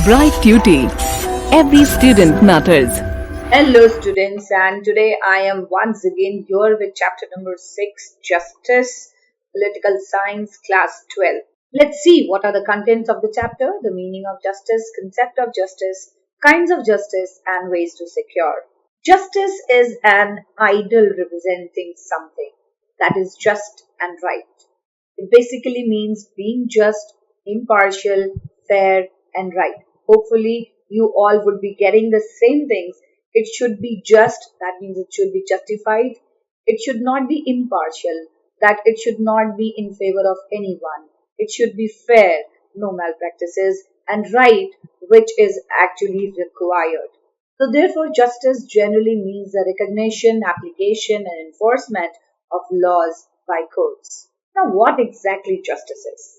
Bright Tuty. Every student matters. Hello, students, and today I am once again here with chapter number 6 Justice, Political Science, Class 12. Let's see what are the contents of the chapter, the meaning of justice, concept of justice, kinds of justice, and ways to secure. Justice is an ideal representing something that is just and right. It basically means being just, impartial, fair, and right. Hopefully, you all would be getting the same things. It should be just, that means it should be justified. It should not be impartial, that it should not be in favor of anyone. It should be fair, no malpractices, and right, which is actually required. So, therefore, justice generally means the recognition, application, and enforcement of laws by courts. Now, what exactly justice is?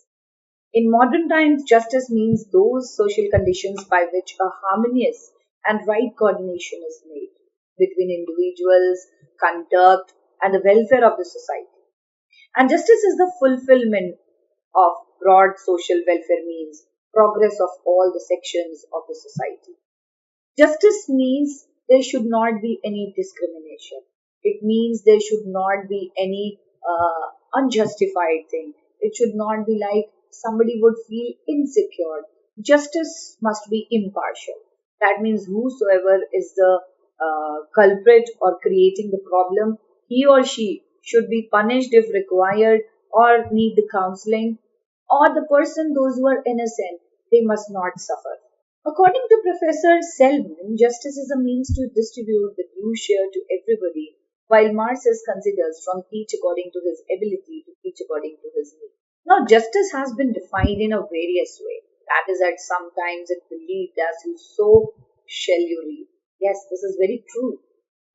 In modern times, justice means those social conditions by which a harmonious and right coordination is made between individuals, conduct, and the welfare of the society. And justice is the fulfillment of broad social welfare means progress of all the sections of the society. Justice means there should not be any discrimination. It means there should not be any unjustified thing. It should not be like somebody would feel insecure. Justice must be impartial. That means whosoever is the culprit or creating the problem, he or she should be punished if required or need the counseling, or the person, those who are innocent, they must not suffer. According to Professor Selman, justice is a means to distribute the due share to everybody, while Marxist considers from each according to his ability to each according to his need. Now, justice has been defined in a various way. That is, that sometimes it believed as you sow, shall you reap. Yes, this is very true.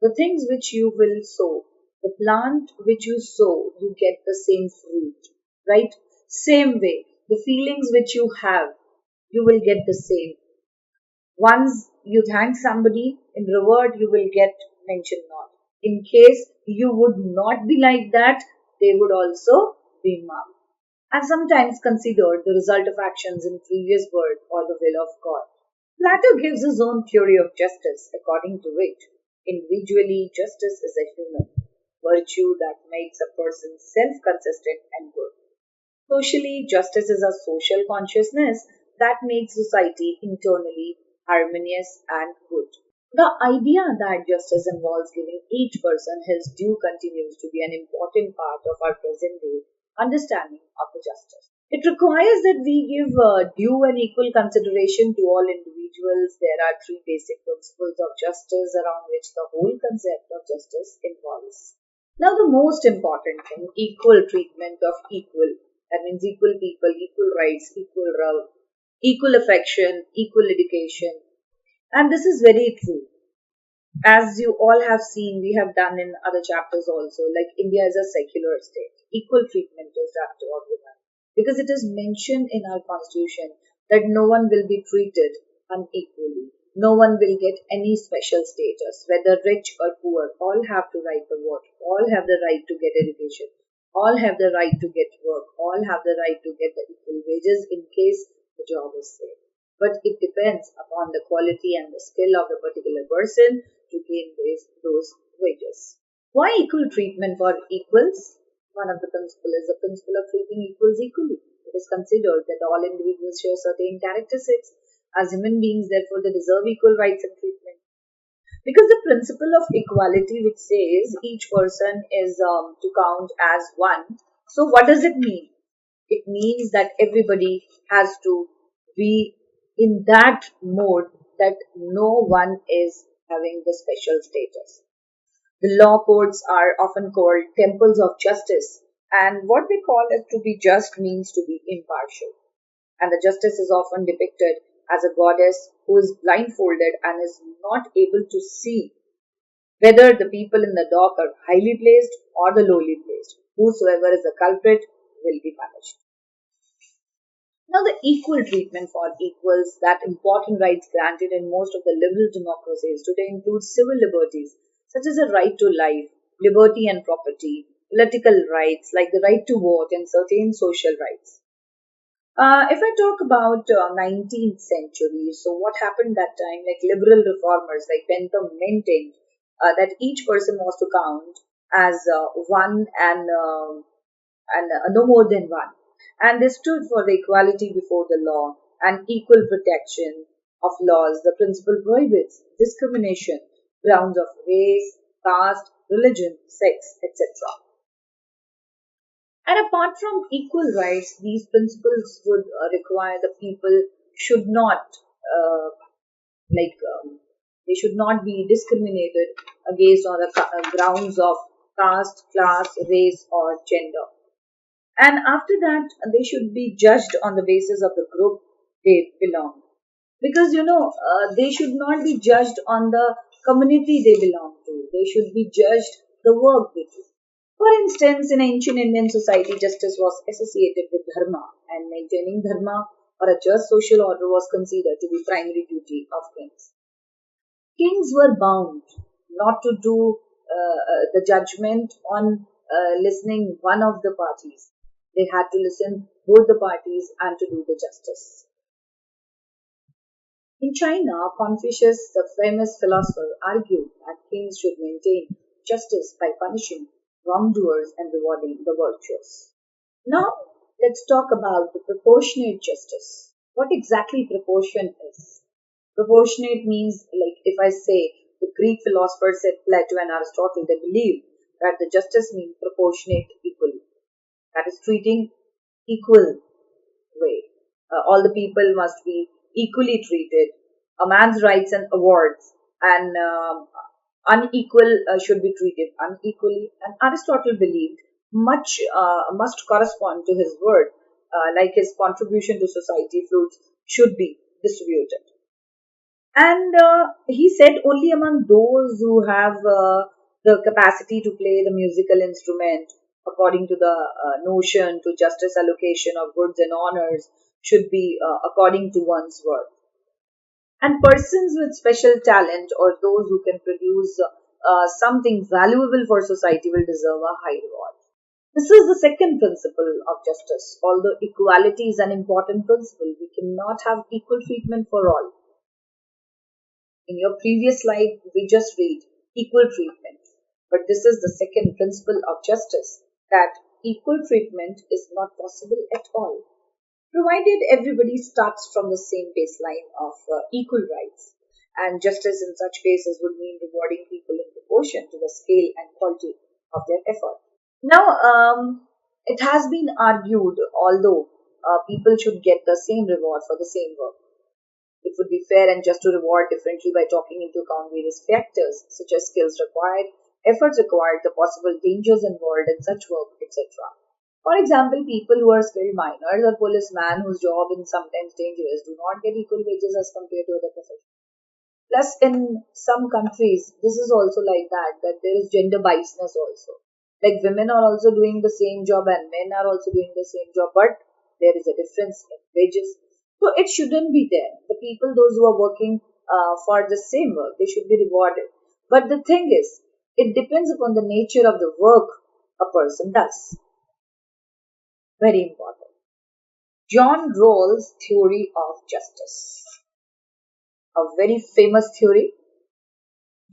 The things which you will sow, the plant which you sow, you get the same fruit, right? Same way, the feelings which you have, you will get the same. Once you thank somebody, in reward you will get mention not. In case you would not be like that, they would also be marked. And sometimes considered the result of actions in previous world or the will of God. Plato gives his own theory of justice, according to which individually justice is a human virtue that makes a person self-consistent and good. Socially, justice is a social consciousness that makes society internally harmonious and good. The idea that justice involves giving each person his due continues to be an important part of our present day understanding of the justice. It requires that we give due and equal consideration to all individuals. There are three basic principles of justice around which the whole concept of justice involves. Now, the most important thing, equal treatment of equal. That means equal people, equal rights, equal love, equal affection, equal education. And this is very true. As you all have seen, we have done in other chapters also, like India is a secular state. Equal treatment is done to everyone. Because it is mentioned in our constitution that no one will be treated unequally. No one will get any special status, whether rich or poor. All have to right to vote. All have the right to get education. All have the right to get work. All have the right to get the equal wages in case the job is safe. But it depends upon the quality and the skill of the particular person to gain those wages. Why equal treatment for equals? One of the principles is the principle of treating equals equally. It is considered that all individuals share certain characteristics. As human beings, therefore, they deserve equal rights and treatment. Because the principle of equality, which says each person is to count as one. So, what does it mean? It means that everybody has to be in that mode that no one is having the special status. The law courts are often called temples of justice, and what we call it to be just means to be impartial. And the justice is often depicted as a goddess who is blindfolded and is not able to see whether the people in the dock are highly placed or the lowly placed. Whosoever is the culprit will be punished. Now, the equal treatment for equals, that important rights granted in most of the liberal democracies today include civil liberties such as the right to life, liberty and property, political rights like the right to vote, and certain social rights. If I talk about 19th century, so what happened that time? Like liberal reformers like Bentham maintained that each person was to count as one and no more than one, and they stood for the equality before the law and equal protection of laws. The principle prohibits discrimination grounds of race, caste, religion, sex, etc. And apart from equal rights, these principles would require the people should not, uh, like, they should not be discriminated against on the grounds of caste, class, race, or gender. And after that, they should be judged on the basis of the group they belong. Because they should not be judged on the community they belong to. They should be judged the work they do. For instance, in ancient Indian society, justice was associated with dharma, and maintaining dharma or a just social order was considered to be primary duty of kings. Kings were bound not to do the judgment on listening one of the parties. They had to listen both the parties and to do the justice. In China, Confucius, the famous philosopher, argued that kings should maintain justice by punishing wrongdoers and rewarding the virtuous. Now, let's talk about the proportionate justice. What exactly proportion is? Proportionate means, like if I say the Greek philosophers said Plato and Aristotle, they believed that the justice means proportionate equally. That is treating equal way. All the people must be equally treated. A man's rights and awards and unequal should be treated unequally. And Aristotle believed much must correspond to his word, like his contribution to society fruits should be distributed. And he said only among those who have the capacity to play the musical instrument according to the notion to justice allocation of goods and honors should be according to one's worth. And persons with special talent or those who can produce something valuable for society will deserve a high reward. This is the second principle of justice. Although equality is an important principle, we cannot have equal treatment for all. In your previous slide, we just read equal treatment. But this is the second principle of justice, that equal treatment is not possible at all, provided everybody starts from the same baseline of equal rights. And justice in such cases would mean rewarding people in proportion to the scale and quality of their effort. Now, it has been argued, although people should get the same reward for the same work, it would be fair and just to reward differently by taking into account various factors such as skills required, efforts required, the possible dangers involved in such work, etc. For example, people who are skilled miners or policemen whose job is sometimes dangerous do not get equal wages as compared to other professions. Plus, in some countries, this is also like that there is gender biasness also. Like women are also doing the same job and men are also doing the same job, but there is a difference in wages. So it shouldn't be there. The people, those who are working for the same work, they should be rewarded. But the thing is, it depends upon the nature of the work a person does. Very important. John Rawls' theory of justice. A very famous theory.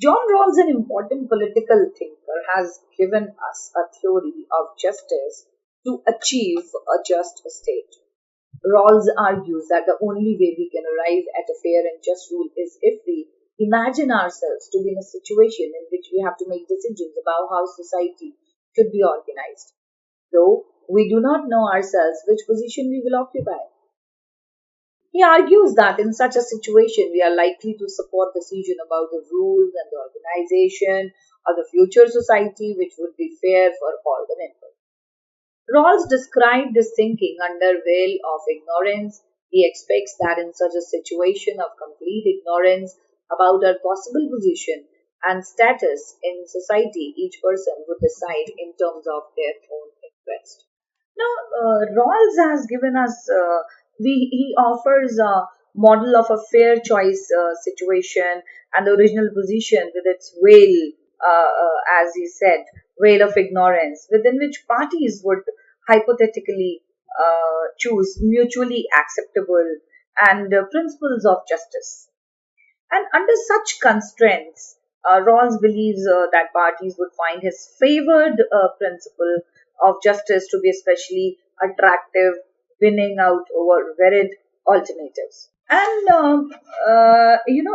John Rawls, an important political thinker, has given us a theory of justice to achieve a just state. Rawls argues that the only way we can arrive at a fair and just rule is if we imagine ourselves to be in a situation in which we have to make decisions about how society should be organized, though we do not know ourselves which position we will occupy. He argues that in such a situation, we are likely to support decision about the rules and the organization of the future society, which would be fair for all the members. Rawls described this thinking under veil of ignorance. He expects that in such a situation of complete ignorance about our possible position and status in society, each person would decide in terms of their own interest. Now, Rawls has given us, he offers a model of a fair choice situation and the original position with its veil, as he said, veil of ignorance, within which parties would hypothetically choose mutually acceptable and principles of justice. And under such constraints, Rawls believes that parties would find his favored principle of justice to be especially attractive, winning out over varied alternatives. And,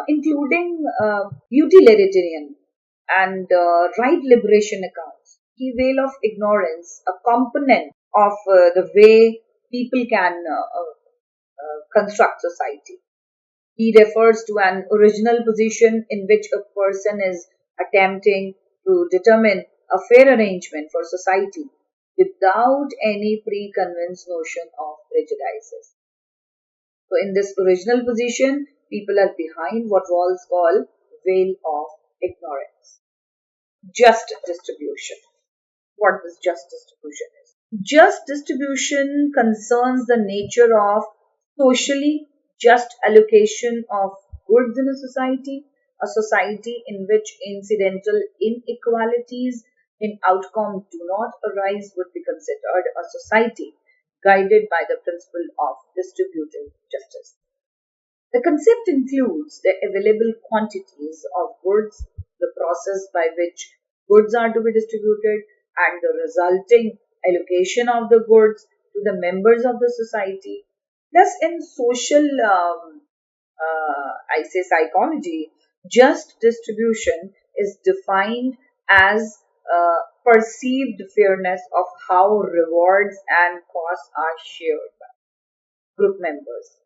including utilitarian and right liberation accounts, the veil of ignorance, a component of the way people can construct society. He refers to an original position in which a person is attempting to determine a fair arrangement for society without any preconceived notion of prejudices. So, in this original position, people are behind what Rawls call veil of ignorance. Just distribution. What this just distribution is? Just distribution concerns the nature of socially just allocation of goods in a society in which incidental inequalities in outcome do not arise would be considered a society guided by the principle of distributive justice. The concept includes the available quantities of goods, the process by which goods are to be distributed, and the resulting allocation of the goods to the members of the society. Thus, in social, I say psychology, just distribution is defined as perceived fairness of how rewards and costs are shared by group members.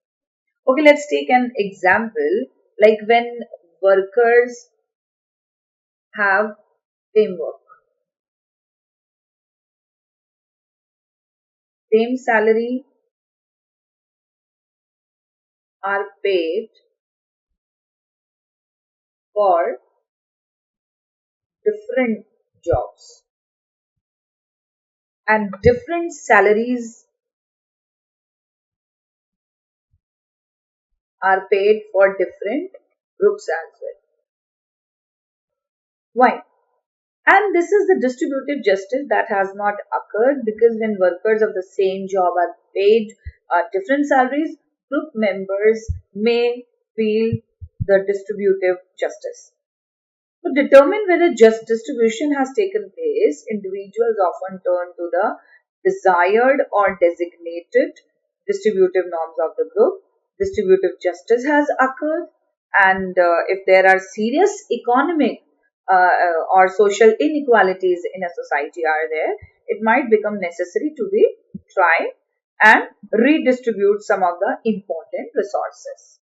Okay, let's take an example like when workers have same work, same salary are paid for different jobs and different salaries are paid for different groups as well. Why? And this is the distributive justice that has not occurred because when workers of the same job are paid different salaries, group members may feel the distributive justice. To determine whether just distribution has taken place, individuals often turn to the desired or designated distributive norms of the group. Distributive justice has occurred, and if there are serious economic or social inequalities in a society are there, it might become necessary to be try and redistribute some of the important resources.